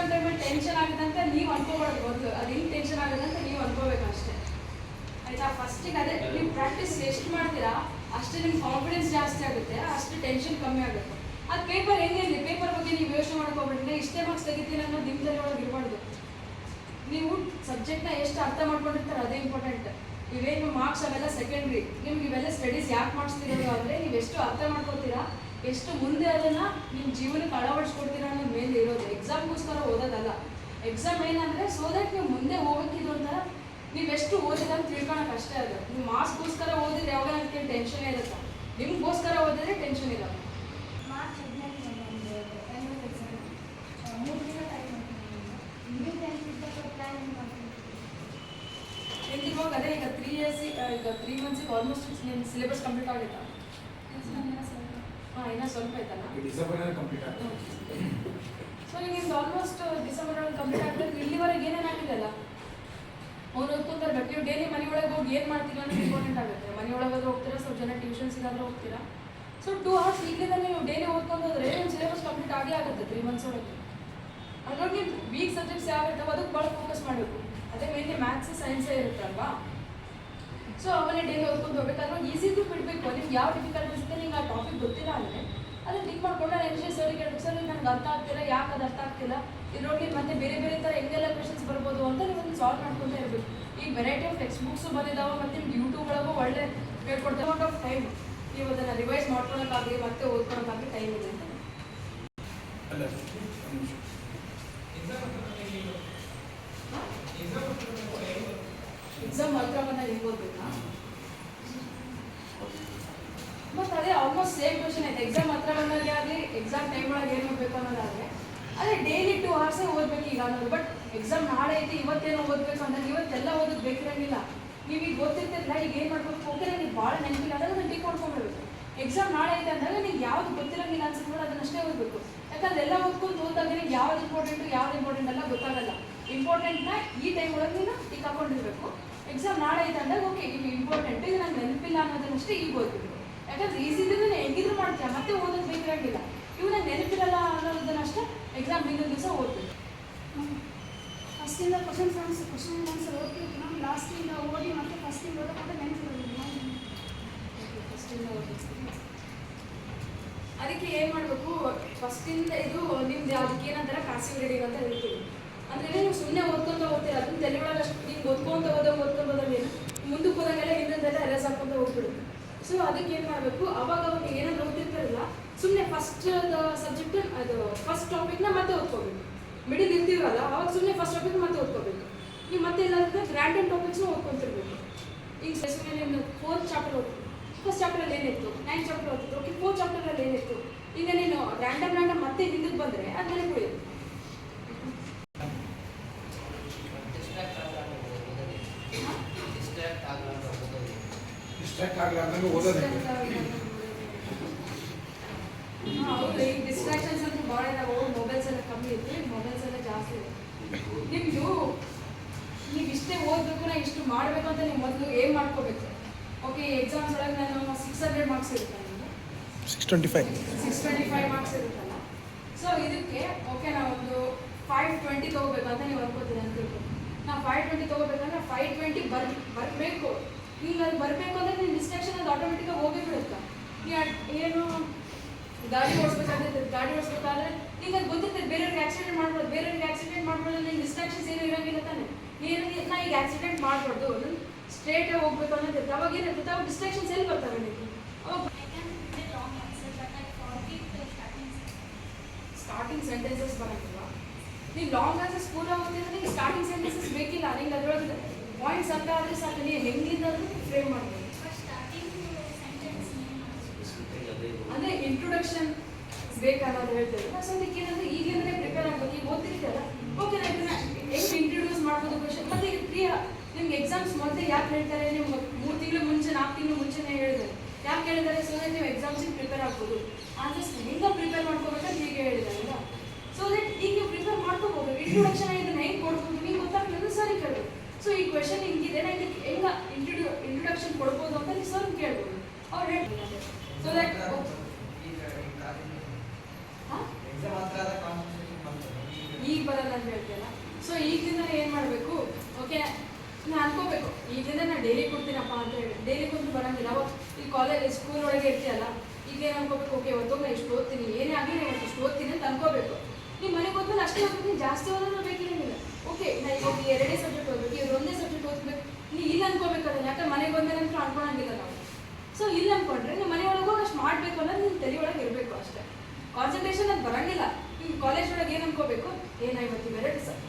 Exam ಟೈಮಲ್ಲಿ tension ಆಗುತ್ತೆ ಅಂತ ನೀವು ಅನ್ಕೋಬಾರ್ದು. ಮೊದಲು ಅದು ಹಿಂಗೆ ಟೆನ್ಷನ್ ಆಗುತ್ತೆ ಅಂತ ನೀವು ಅನ್ಕೋಬೇಕು ಅಷ್ಟೇ, ಆಯಿತಾ? ಫಸ್ಟಿಗೆ ಅದೇ ನೀವು ಪ್ರಾಕ್ಟೀಸ್ ಎಷ್ಟು ಮಾಡ್ತೀರಾ ಅಷ್ಟೇ ನಿಮ್ಮ ಕಾನ್ಫಿಡೆನ್ಸ್ ಜಾಸ್ತಿ ಆಗುತ್ತೆ, ಅಷ್ಟು ಟೆನ್ಷನ್ ಕಮ್ಮಿ ಆಗುತ್ತೆ. ಅದು ಪೇಪರ್ ಹೆಂಗಿರಲಿ, ಪೇಪರ್ ಬಗ್ಗೆ ನೀವು ಯೋಚನೆ ಮಾಡ್ಕೊಬಿಟ್ರೆ ಇಷ್ಟೇ ಮಾರ್ಕ್ಸ್ ತೆಗಿತೀನಿ ಅನ್ನೋ ದಿನದಲ್ಲಿ ಒಳಗೆ ಇರಬಾರ್ದು. ನೀವು ಸಬ್ಜೆಕ್ಟ್ನ ಎಷ್ಟು ಅರ್ಥ ಮಾಡ್ಕೊಂಡಿರ್ತಾರೆ ಅದೇ ಇಂಪಾರ್ಟೆಂಟ್. ಇವೇನು ಮಾರ್ಕ್ಸ್ ಅವೆಲ್ಲ ಸೆಕೆಂಡ್ರಿ. ನಿಮ್ಗೆ ಇವೆಲ್ಲ ಸ್ಟಡೀಸ್ ಯಾಕೆ ಮಾಡಿಸ್ತಿರೋದು ಅಂದರೆ ನೀವು ಎಷ್ಟು ಅರ್ಥ ಮಾಡ್ಕೊತೀರಾ, ಎಷ್ಟು ಮುಂದೆ ಅದನ್ನು ನಿಮ್ಮ ಜೀವನಕ್ಕೆ ಅಳವಡಿಸ್ಕೊಡ್ತೀರಾ ಅನ್ನೋದು ಮೇಲೆ ಇರೋದು. ಎಕ್ಸಾಮ್ಗೋಸ್ಕರ ಓದೋದಲ್ಲ. ಎಕ್ಸಾಮ್ ಏನಂದರೆ ಸೊ ದಟ್ ನೀವು ಮುಂದೆ ಹೋಗೋಕ್ಕಿದು ಒಂಥರ ನೀವೆಷ್ಟು ಓದಿಲ್ಲ ಅಂತ ತಿಳ್ಕೊಳಕ್ಕೆ ಅಷ್ಟೇ. ಅದು ನೀವು ಮಾರ್ಕ್ಸ್ಗೋಸ್ಕರ ಓದಿದ್ರೆ ಯಾವಾಗ ಅದಕ್ಕೆ ಟೆನ್ಷನ್ ಇರುತ್ತೆ, ನಿಮ್ಗೋಸ್ಕರ ಓದಿದ್ರೆ ಟೆನ್ಷನ್ ಇಲ್ಲ. ಇವಾಗ ಅದೇ ಈಗ 3 years ಈಗ 3 months ಆಲ್ಮೋಸ್ಟ್ ನಿಮ್ಮ ಸಿಲೆಬಸ್ ಕಂಪ್ಲೀಟ್ ಆಗುತ್ತಾ? ಹಾಂ, ಇನ್ನೂ ಸ್ವಲ್ಪ ಐತಲ್ಲ, ಡಿಸೆಂಬರ್ ಕಂಪ್ಲೀಟ್ ಆಗುತ್ತೆ. ಸೊ ಈಗ ನಿಮ್ದು ಆಲ್ಮೋಸ್ಟ್ ಡಿಸೆಂಬರ್ ಕಂಪ್ಲೀಟ್ ಆಗ್ತದೆ. ಇಲ್ಲಿವರೆಗೆ ಏನೇನು ಆಗಿದೆಲ್ಲ ಅವ್ರು ಓದ್ಕೊಂತಾರೆ. ಬಟ್ ನೀವು ಡೈಲಿ ಮನೆ ಒಳಗೆ ಹೋಗಿ ಏನು ಮಾಡ್ತೀರಾ ಅನ್ನೋದು ಇಂಪಾರ್ಟೆಂಟ್ ಆಗುತ್ತೆ. ಮನೆ ಒಳಗಾದ್ರೂ ಹೋಗ್ತೀರಾ, ಸ್ವಲ್ಪ ಜನ ಟ್ಯೂಷನ್ಸಿಗಾದ್ರೂ ಹೋಗ್ತೀರಾ. ಸೊ 2 hours ಈಗಲಿಂದ ನೀವು ಡೈಲಿ ಓದ್ಕೊಂಡು ಹೋದ್ರೆ ನಿಮ್ಮ ಸಿಲೆಬಸ್ ಕಂಪ್ಲೀಟ್ ಆಗೇ ಆಗುತ್ತೆ 3 months ಒಳಗೆ. ಅದ್ರೊಳಗೆ ನೀವು ವೀಕ್ ಸಬ್ಜೆಕ್ಟ್ಸ್ ಯಾವ ಇರ್ತಾವೆ ಅದಕ್ಕೆ ಭಾಳ ಫೋಕಸ್ ಮಾಡಬೇಕು. ಅದೇ ಮೇನ್ಲಿ ಮ್ಯಾಥ್ಸ್ ಸೈನ್ಸೇ ಇರುತ್ತಲ್ವಾ. ಸೊ ಅವನ್ನೇ ಡೈಲಿ ಓದ್ಕೊಂಡು ಹೋಗ್ಬೇಕಾದ್ರೆ ಈಸಿದು ಬಿಡಬೇಕು. ನಿಮ್ಗೆ ಯಾವ ಡಿಫಿಕಲ್ಟೀಸ್ ಇದೆ, ನಿಮ್ಗೆ ಆ ಟಾಪಿಕ್ ಗೊತ್ತಿಲ್ಲ ಅಂದರೆ ಅದನ್ನು ಟಿಕ್ ಮಾಡ್ಕೊಂಡು ನೆಕ್ಸ್ಟ್ ಸರಿ ಕೇಳಬೇಕು, ಸರ್ ನನಗೆ ಅರ್ಥ ಆಗ್ತಿಲ್ಲ, ಯಾಕೆ ಅದು ಅರ್ಥ ಆಗ್ತಿಲ್ಲ, ಇದ್ರೊಳಗೆ ಮತ್ತೆ ಬೇರೆ ಬೇರೆ ಥರ ಹೆಂಗೆಲ್ಲ ಕ್ವೆಶನ್ಸ್ ಬರ್ಬೋದು ಅಂತ ನೀವು ಸಾಲ್ವ್ ಮಾಡ್ಕೊಂಡೇ ಇರಬೇಕು. ಈಗ ವೆರೈಟಿ ಆಫ್ ಟೆಕ್ಸ್ಟ್ ಬುಕ್ಸು ಬಂದಿದ್ದಾವೆ, ಮತ್ತು ನಿಮ್ಗೆ ಯೂಟ್ಯೂಬ್ಗಳಿಗೂ ಒಳ್ಳೆ ಹೇಳ್ಕೊಡ್ತಾರೆ. ಅಮೌಂಟ್ ಆಫ್ ಟೈಮ್ ನೀವು ಅದನ್ನು ರಿವೈಸ್ ಮಾಡ್ಕೊಳಕ್ಕಾಗಲಿ ಮತ್ತೆ ಓದ್ಕೊಳಕ್ಕಾಗಲಿ ಟೈಮ್ ಇದೆ ಅಂತ. ಎಕ್ಸಾಮ್ ಹತ್ರ ಬಂದಾಗ ಹೆಂಗೆ ಓದಬೇಕಾ? ಮತ್ತು ಅದೇ ಆಲ್ಮೋಸ್ಟ್ ಸೇಮ್ ಕ್ವಶನ್ ಐತೆ. ಎಕ್ಸಾಮ್ ಹತ್ರ ಬಂದಾಗ ಆಗಲಿ ಎಕ್ಸಾಮ್ ಟೈಮ್ ಒಳಗೆ ಏನು ಓದಬೇಕು ಅನ್ನೋದಾದರೆ ಅದೇ ಡೈಲಿ 2 hours ಓದಬೇಕು ಈಗ ಅನ್ನೋದು. ಬಟ್ ಎಕ್ಸಾಮ್ ನಾಳೆ ಐತಿ ಇವತ್ತೇನು ಓದಬೇಕು ಅಂದಾಗ ಇವತ್ತೆಲ್ಲ ಓದೋದು ಬೇಕಿರಂಗಿಲ್ಲ. ನೀವು ಈಗ ಗೊತ್ತಿರ್ತಿರಲ್ಲ ಈಗ ಏನು ಮಾಡ್ಬೇಕು, ಓಕೆ ನನಗೆ ಭಾಳ ನೆನಪಿಲ್ಲ ಅಂದಾಗ ಅದನ್ನು ಟಿಕ್ ಮಾಡ್ಕೊಂಡ್ಬಿಡ್ಬೇಕು. ಎಕ್ಸಾಮ್ ನಾಳೆ ಐತೆ ಅಂದಾಗ ನಿಮ್ಗೆ ಯಾವ್ದು ಗೊತ್ತಿರಂಗಿಲ್ಲ ಅನ್ಸಿದ್ರೆ ಅದನ್ನಷ್ಟೇ ಓದಬೇಕು. ಯಾಕಂದ್ರೆ ಎಲ್ಲ ಓದ್ಕೊಂಡು ಓದಿದಾಗ ನಿಮ್ಗೆ ಯಾವ್ದು ಇಂಪಾರ್ಟೆಂಟ್ ಎಲ್ಲ ಗೊತ್ತಾಗಲ್ಲ. ಇಂಪಾರ್ಟೆಂಟ್ನ ಈ ಟೈಮ್ ಒಳಗೆ ನೀನು ಟಿಕ್ ಹಾಕೊಂಡಿರ್ಬೇಕು. ಎಕ್ಸಾಮ್ ನಾಳೆ ಐತೆ ಅಂದಾಗ ಓಕೆ ಇದು ಇಂಪಾರ್ಟೆಂಟ್, ಇದು ನಂಗೆ ನೆನಪಿಲ್ಲ ಅನ್ನೋದನ್ನಷ್ಟೇ ಈಗ ಓದ್ಬೇಕು. ಯಾಕಂದ್ರೆ ಈಸಿದ್ರೆ ಹೆಂಗಿದ್ರು ಮಾಡ್ತೀಯ, ಮತ್ತೆ ಓದೋದು ಬೇಕಿರಂಗಿಲ್ಲ. ಇವು ನಂಗೆ ನೆನಪಿರಲ್ಲ ಅನ್ನೋದನ್ನಷ್ಟೇ ಎಕ್ಸಾಮ್ ಹಿಂದಿನ ದಿವಸ ಓದ್ಬೇಕು. ಫಸ್ಟಿಂದ ಕ್ವಶನ್ ಆನ್ಸರ್ ಓದ್ಬೇಕು. ನಾವು ಲಾಸ್ಟಿಂದ ಓದಿ ಮತ್ತೆ ಫಸ್ಟಿಂದ ಓದೋಕೆ ನೆನಪಿರೋದಿಲ್ಲ. ಫಸ್ಟಿಂದ ಓದಬೇಕು. ಅದಕ್ಕೆ ಏನು ಮಾಡಬೇಕು, ಫಸ್ಟಿಂದ ಇದು ನಿಮ್ದು ಅದಕ್ಕೆ ಏನಂತಾರೆ ಪ್ಯಾಸಿವ್ ರೀಡಿಂಗ್ ಅಂತ ಹೇಳ್ತೀವಿ. ಅಂದರೆ ನೀವು ಸುಮ್ಮನೆ ಓದ್ಕೊಂತ ಹೋಗ್ತೀರ, ಅದನ್ನ ತಲೆ ಒಳಗೆ ಅಷ್ಟು ಹಿಂಗೆ ಓದ್ಕೊಂತ ಹೋದಂಗೇನು ಮುಂದಕ್ಕೆ ಹೋದಂಗೆಲ್ಲ ಹಿಂದೆಲ್ಲ ಎರೇಸ್ ಹಾಕೊಂತ ಹೋಗ್ಬಿಡುತ್ತೆ. ಸೊ ಅದಕ್ಕೆ ಏನು ಮಾಡಬೇಕು, ಅವಾಗ ಏನಾದ್ರು ಓದ್ತಿರ್ತಾರಲ್ಲ ಸುಮ್ಮನೆ ಫಸ್ಟ್ ಸಬ್ಜೆಕ್ಟ್ ಅದು ಫಸ್ಟ್ ಟಾಪಿಕ್ನ ಮತ್ತೆ ಓದ್ಕೋಬೇಕು. ಮಿಡಿಲ್ ಇರ್ತೀವಲ್ಲ ಅವಾಗ ಸುಮ್ಮನೆ ಫಸ್ಟ್ ಟಾಪಿಕ್ ಮತ್ತೆ ಓದ್ಕೋಬೇಕು. ನೀವು ಮತ್ತೆ ಇಲ್ಲಾಂದ್ರೆ ರ್ಯಾಂಡಮ್ ಟಾಪಿಕ್ಸ್ನ ಓದ್ಕೊಂತಿರ್ಬೇಕು. ಈಗ ಸುಮ್ಮನೆ ನಿಮ್ಮ 4th ಚಾಪ್ಟರ್ ಓದ್ತೀವಿ, ಫಸ್ಟ್ ಚಾಪ್ಟರಲ್ಲಿ ಏನಿತ್ತು, 9th ಚಾಪ್ಟರ್ ಓದ್ತಿತ್ತು, ಓಕೆ 4th ಚಾಪ್ಟರಲ್ಲಿ ಏನಿತ್ತು. ಈಗ ನೀನು ರ್ಯಾಂಡಮ್ ಮತ್ತೆ ಹಿಂದಕ್ಕೆ ಬಂದರೆ ಅದು ನೆನಪು ಉಳಿಯುತ್ತೆ. ಹೌದು, ಈಗ ಡಿಸ್ಟ್ರಾಕ್ಷನ್ಸ್ ಅಂತೂ ಭಾಳ ಇದಾವೆ. ಮೊಬೈಲ್ಸ್ ಎಲ್ಲ ಕಮ್ಮಿ ಇತ್ತು, ಮೊಬೈಲ್ಸ್ ಎಲ್ಲ ಜಾಸ್ತಿ ಇದೆ. ನಿಮ್ಮದು ನೀವು ಇಷ್ಟೇ ಓದಬೇಕು, ನಾ ಇಷ್ಟು ಮಾಡಬೇಕು ಅಂತ ನೀವು ಮೊದಲು ಏನು ಮಾಡ್ಕೋಬೇಕು. ಓಕೆ ಎಕ್ಸಾಮ್ಸ್ ಒಳಗೆ ನಾನು 600 ಮಾರ್ಕ್ಸ್ ಇರುತ್ತೆ, ನನಗೆ 625 ಮಾರ್ಕ್ಸ್ ಇರುತ್ತಲ್ಲ. ಸೊ ಇದಕ್ಕೆ ಓಕೆ ನಾವೊಂದು 520 ತೊಗೋಬೇಕು ಅಂತ ನೀವು ಅನ್ಕೋತೀರಿ ಅಂತ ತಿಳ್ಕೊಂಡು. ನಾವು 520 ತೊಗೋಬೇಕಂದ್ರೆ 520 ಬರಬೇಕು. ಈಗ ಅದು ಬರಬೇಕು ಅಂದರೆ ನಿಮ್ಮ ಡಿಸ್ಟ್ರಾಕ್ಷನ್ ಅದು ಆಟೋಮೆಟಿಕಾಗಿ ಹೋಗಿ ಬಿಡುತ್ತೆ. ನೀವು ಏನು ಗಾಡಿ ಓಡಿಸ್ಬೇಕಾದ್ರೆ ಈಗ ಅದು ಗೊತ್ತಿರ್ತದೆ ಬೇರೆಯವ್ರಿಗೆ ಆಕ್ಸಿಡೆಂಟ್ ಮಾಡ್ಬೋದು, ನಿಮ್ಗೆ ಡಿಸ್ಟ್ರಾಕ್ಷನ್ಸ್ ಏನೂ ಇರೋಂಗಿಲ್ಲ ತಾನೆ. ನಾ ಈಗ ಆಕ್ಸಿಡೆಂಟ್ ಮಾಡಬಾರ್ದು, ಸ್ಟ್ರೇಟಾಗಿ ಹೋಗ್ಬೇಕು ಅನ್ನೋದಿರುತ್ತೆ. ಅವಾಗ ಏನಿರ್ತದೆ, ಅವಾಗ ಡಿಸ್ಟ್ರಾಕ್ಷನ್ಸ್ ಎಲ್ಲಿ ಬರ್ತಾವೆ ನಿಮಗೆ? ಅವಾಗ ಸ್ಟಾರ್ಟಿಂಗ್ ಸೆಂಟೆನ್ಸಸ್ ಬರೋಂಗಿಲ್ಲ. ನೀವು ಲಾಂಗ್ ಆನ್ಸರ್ಸ್ ಪೂರ ಓದ್ತಿದ್ರೆ ನಿಮಗೆ ಸ್ಟಾರ್ಟಿಂಗ್ ಸೆಂಟೆನ್ಸಸ್ ಬೇಕಿಲ್ಲ. ನಿಂಗೆ ಅದರೊಳಗೆ ಪಾಯಿಂಟ್ಸ್ ಅಂತ ಆದರೆ ಸಾಕು, ನೀವು ಹೆಂಗಿಂದಾದ್ರೂ ಫ್ರೇಮ್ ಮಾಡ್ಬೋದು. ಅಂದರೆ ಇಂಟ್ರೊಡಕ್ಷನ್ ಬೇಕನ್ನೋದು ಹೇಳ್ತೇವೆ. ಸೊ ಅದಕ್ಕೆ ಏನಂದರೆ ಈಗಲೇ ಪ್ರಿಪೇರ್ ಆಗಬೇಕು. ಈಗ ಓದ್ತಿರ್ತೀರಲ್ಲ ಓಕೆ ನಾನು ಇದನ್ನ ಹೆಂಗೆ ಇಂಟ್ರೊಡ್ಯೂಸ್ ಮಾಡ್ಬೋದು ಕ್ವಶನ್. ಮತ್ತು ಈಗ ನಿಮ್ಗೆ ಎಕ್ಸಾಮ್ಸ್ ಮೊದಲೇ ಯಾಕೆ ಹೇಳ್ತಾರೆ, ನೀವು 3 ತಿಂಗಳು ಮುಂಚೆ 4 ತಿಂಗಳು ಮುಂಚೆನೇ ಹೇಳಿದ್ದಾರೆ. ಯಾಕೆ ಹೇಳಿದ್ದಾರೆ, ಸೊ ನೀವು ಎಕ್ಸಾಮ್ಸಿಗೆ ಪ್ರಿಪೇರ್ ಆಗ್ಬೋದು. ಆನ್ಸರ್ಸ್ ಹೆಂಗೆ ಪ್ರಿಪೇರ್ ಮಾಡ್ಕೋಬೇಕಂತ ಹೀಗೆ ಹೇಳಿದಾರಲ್ಲ. ಸೊ ದಟ್ ಈಗ ನೀವು ಪ್ರಿಪೇರ್ ಮಾಡ್ಕೋಬೋದು. ಇಂಟ್ರೊಡಕ್ಷನ್ ಇದನ್ನ ಹೆಂಗೆ ಕೊಡ್ಬೋದು ನಿಮ್ಗೆ ಗೊತ್ತಾಗ್ತದೆ, ಸರಿ ಕೇಳಬೇಕು. ಸೊ ಈ ಕ್ವೆಶನ್ ಹಿಂಗಿದೆ, ನಾನು ಇದಕ್ಕೆ ಹೆಂಗೆ ಇಂಟ್ರೊಡಕ್ಷನ್ ಕೊಡ್ಬೋದು ಅಂತ ನೀವು ಸರ್ ಕೇಳ್ಬೋದು. ಅವ್ರು ಹೇಳ್ತಾರೆ. ಸೊ ದಟ್ ಈಗ ಈಗ ಬರಲ್ಲ ಅಂತ ಹೇಳ್ತೀಯಲ್ಲ. ಸೊ ಈಗಲಿಂದ ಏನು ಮಾಡಬೇಕು, ಓಕೆ ನಾನು ಅನ್ಕೋಬೇಕು ಈಗಲಿಂದ ನಾನು ಡೈಲಿ ಕೊಡ್ತೀನಪ್ಪ ಅಂತ ಹೇಳಿ. ಡೈಲಿ ಕುಂತು ಬರೋಂಗಿಲ್ಲ. ಅವಾಗ ಈ ಕಾಲೇಜ್ ಸ್ಕೂಲ್ ಒಳಗೆ ಇರ್ತೀಯಲ್ಲ, ಈಗ ಏನು ಅನ್ಕೋಬೇಕು, ಓಕೆ ಇವತ್ತು ನಾನು ಇಷ್ಟು ಓದ್ತೀನಿ, ಏನೇ ಆಗಲಿ ನಾನು ಇವತ್ತು ಇಷ್ಟು ಓದ್ತೀನಿ ಅಂತ ಅನ್ಕೋಬೇಕು. ನೀವು ಮನೆಗೆ ಹೋದ್ಮೇಲೆ ಅಷ್ಟೇ ಓದ್ತೀನಿ, ಜಾಸ್ತಿ ಓದೋದು ಬೇಕಿರಂಗಿಲ್ಲ. ಓಕೆ ನಾನು ಇವಾಗ 2 ಸಬ್ಜೆಕ್ಟ್ ಓದಬೇಕು, ಇವ್ರು 1 ಸಬ್ಜೆಕ್ಟ್ ಓದ್ಬೇಕು, ನೀವು ಇಲ್ಲಿ ಅನ್ಕೋಬೇಕಲ್ಲ. ಯಾಕಂದ್ರೆ ಮನೆಗೆ ಬಂದ ನಂತರ ಅನ್ಕೊಳಂಗಿಲ್ಲ ನಾವು. ಸೊ ಇಲ್ಲಿ ಅನ್ಕೊಂಡ್ರೆ ನೀವು ಮನೆ ಒಳಗೆ ಹೋಗಿ ಅಷ್ಟು ಮಾಡಬೇಕು ಅನ್ನೋದು ನಿಮ್ಮ ತಲೆ ಒಳಗೆ ಇರಬೇಕು ಅಷ್ಟೇ. ಕಾನ್ಸಂಟ್ರೇಷನ್ ಅದು ಬರೋಂಗಿಲ್ಲ. ಈ ಕಾಲೇಜ್ ಒಳಗೆ ಏನು ಅನ್ಕೋಬೇಕು, ಇವತ್ತು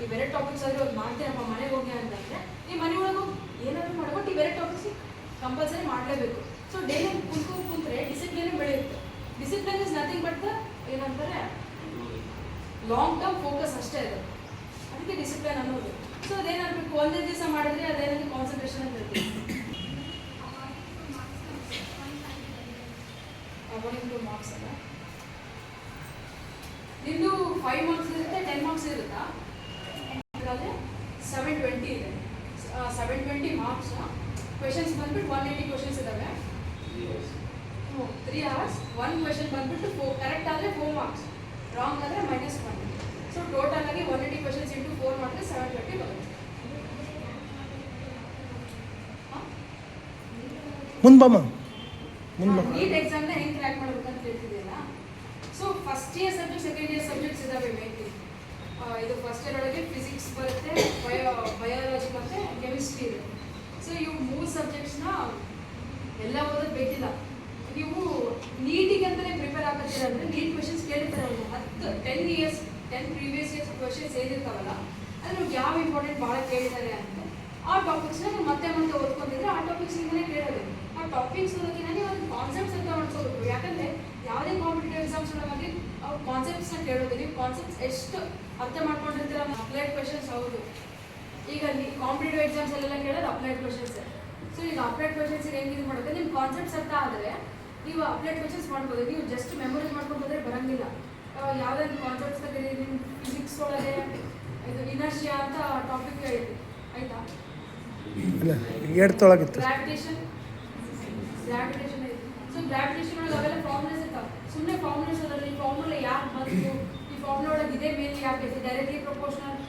ಇವೆರಡು ಟಾಪಿಕ್ಸ್ ಆದರೂ ಅವ್ರು ಮಾಡ್ತೀನಪ್ಪ ಮನೆಗೆ ಹೋಗಿ ಅಂತಂದರೆ ನೀವು ಮನೆ ಒಳಗೆ ಹೋಗಿ ಏನಾದರೂ ಮಾಡ್ಬಿಟ್ಟು ಇವೆರಡು ಟಾಪಿಕ್ಸ್ ಕಂಪಲ್ಸರಿ ಮಾಡಲೇಬೇಕು. ಸೊ ಡೈಲಿ ಕುಂತ್ರೆ ಡಿಸಿಪ್ಲಿನ್ ಬೆಳೆಯುತ್ತೆ. ಡಿಸಿಪ್ಲಿನ್ ಇಸ್ ನಥಿಂಗ್ ಬಟ್ ಏನಂತಾರೆ ಲಾಂಗ್ ಟರ್ಮ್ ಫೋಕಸ್ ಅಷ್ಟೇ ಅದು. ಅದಕ್ಕೆ ಡಿಸಿಪ್ಲಿನ್ ಅನ್ನೋದು. ಸೊ ಅದೇನಾಗಬೇಕು, ಒಂದೇ ದಿವಸ ಮಾಡಿದ್ರೆ ಅದೇನಾದ್ರು ಕಾನ್ಸಂಟ್ರೇಷನ್ ಅಂತ ಇರ್ತೀವಿ. ಅವಾರ್ಡಿಂಗ್ ಮಾರ್ಕ್ಸ್ ಅಲ್ಲ, ನಿಮ್ಮದು 5 ಮಾರ್ಕ್ಸ್ ಇರುತ್ತೆ, 10 ಮಾರ್ಕ್ಸ್ ಇರುತ್ತಾ? ಅದಾದರೆ 720 ಇದೆ. 720 ಮಾರ್ಕ್ಸ್. ಕ್ವೆಶನ್ಸ್ ಬಂದ್ಬಿಟ್ಟು 180 ಕ್ವೆಶನ್ಸ್ ಇದ್ದಾವೆ. 3 hours. 1 ಕ್ವೆಶನ್ ಬಂದ್ಬಿಟ್ಟು 4 ಕರೆಕ್ಟ್ ಆದರೆ 4 ಮಾರ್ಕ್ಸ್, ರಾಂಗ್ ಆದರೆ -1. ಸೊ ಟೋಟಲ್ ಆಗಿ 180 ಕ್ವೆಶನ್ಸ್ ಇಂಟು 4 ಮಾಡಿದ್ರೆ 720 ಬರುತ್ತೆ. ನೀಟ್ ಎಕ್ಸಾಮ್ನ ಹೆಂಗೆ ಕ್ರ್ಯಾಕ್ ಮಾಡ್ಬೇಕಂತ ಹೇಳ್ತಿದೆಯಲ್ಲ. So first year subject, second year subjects ಇದ್ದಾವೆ ಮೇನ್ಲಿ. ಇದು ಫಸ್ಟ್ ಇಯರ್ ಒಳಗೆ ಫಿಸಿಕ್ಸ್ ಬರುತ್ತೆ, ಬಯಾಲಜಿ ಮತ್ತು ಕೆಮಿಸ್ಟ್ರಿ ಇದೆ. ಸೊ ಇವು 3 ಸಬ್ಜೆಕ್ಟ್ಸ್ನ ಎಲ್ಲ ಓದೋದು ಬೇಕಿಲ್ಲ. ನೀವು ನೀಟಿಗೆ ಅಂತಲೇ ಪ್ರಿಪೇರ್ ಆಗ್ತೀರ ಅಂದರೆ ನೀಟ್ ಕ್ವೆಶನ್ಸ್ ಕೇಳಿರ್ತಾರೆ ಅವರು 10 ಪ್ರೀವಿಯಸ್ ಇಯರ್ಸ್ ಕ್ವೆಶನ್ಸ್ ಏನಿರ್ತಾವಲ್ಲ, ಅದು ನಿಮ್ಗೆ ಯಾವ ಇಂಪಾರ್ಟೆಂಟ್ ಭಾಳ ಕೇಳಿದ್ದಾರೆ ಅಂತ ಆ ಟಾಪಿಕ್ಸ್ನ ನೀವು ಮತ್ತೆ ಓದ್ಕೊಂಡಿದ್ರೆ ಆ ಟಾಪಿಕ್ಸಿಂದಲೇ ಕೇಳೋದು. ಆ ಟಾಪಿಕ್ಸ್ ಓದೋಕ್ಕಿಂತ ನೀವು ಒಂದು ಕಾನ್ಸೆಪ್ಟ್ಸ್ ಅಂತ ಮಾಡ್ಕೋಬೇಕು. ಯಾಕಂದರೆ ಯಾವುದೇ ಕಾಂಪಿಟೇಟಿವ್ ಎಕ್ಸಾಮ್ಸ್ ಒಳಗಾಗಿ ಅವ್ರು ಕಾನ್ಸೆಪ್ಟ್ಸ್ನ ಕೇಳೋದು. ನೀವು ಕಾನ್ಸೆಪ್ಟ್ಸ್ ಎಷ್ಟು ಅರ್ಥ ಮಾಡ್ಕೊಂಡಿರ್ತೀರ. ಅಪ್ಲೈಡ್ ಕ್ವೆಶನ್ಸ್ ಹೌದು. ಈಗ ಕಾಂಪಿಟೇಟಿವ್ ಎಕ್ಸಾಮ್ಸ್ ಎಲ್ಲ ಕೇಳೋದು ಅಪ್ಲೈಡ್ ಕ್ವೆಶನ್ಸ್. ಸೊ ಈಗ ಅಪ್ಲೈಡ್ ಕ್ವೆಶನ್ಸಿಗೆ ಹೆಂಗೆ ಇದು ಮಾಡೋದು, ನಿಮ್ಮ ಕಾನ್ಸೆಪ್ಟ್ಸ್ ಅರ್ಥ ಆದರೆ ನೀವು ಅಪ್ಲೈಡ್ ಕ್ವೆಶನ್ಸ್ ಮಾಡ್ಬೋದು. ನೀವು ಜಸ್ಟ್ ಮೆಮೊರೈಸ್ ಮಾಡ್ಕೊಂಡ್ರೆ ಬರೋಂಗಿಲ್ಲ. ಯಾವುದಾದ್ರು ಕಾನ್ಸೆಪ್ಟ್ಸ್ ತೆಗೆದು ನಿಮ್ಮ ಫಿಸಿಕ್ಸ್ ಒಳಗೆ ಇದು ಇನರ್ಷಿಯಾ ಅಂತ ಟಾಪಿಕ್ ಐತಿ, ಆಯಿತಾ? ಗ್ರಾವಿಟೇಷನ್ ಐತಿ. ಸೊ ಗ್ರಾವಿಟೇಷನ್ ಒಳಗೆ ಅವೆಲ್ಲ ಫಾರ್ಮುಲಾಸ್ ಇರ್ತಾವೆ. ಸುಮ್ಮನೆ ಫಾರ್ಮುಲಾಸ್ ಅದರಲ್ಲಿ ಫಾರ್ಮುಲಾ ಯಾಕೆ ಬಂತು, ಈ ಫಾರ್ಮುಲಾ ಒಳಗೆ ಇದೇ ಮೇಲೆ ಯಾಕೆ ಡೈರೆಕ್ಟ್ಲಿ ಪ್ರಪೋರ್ಷನಲ್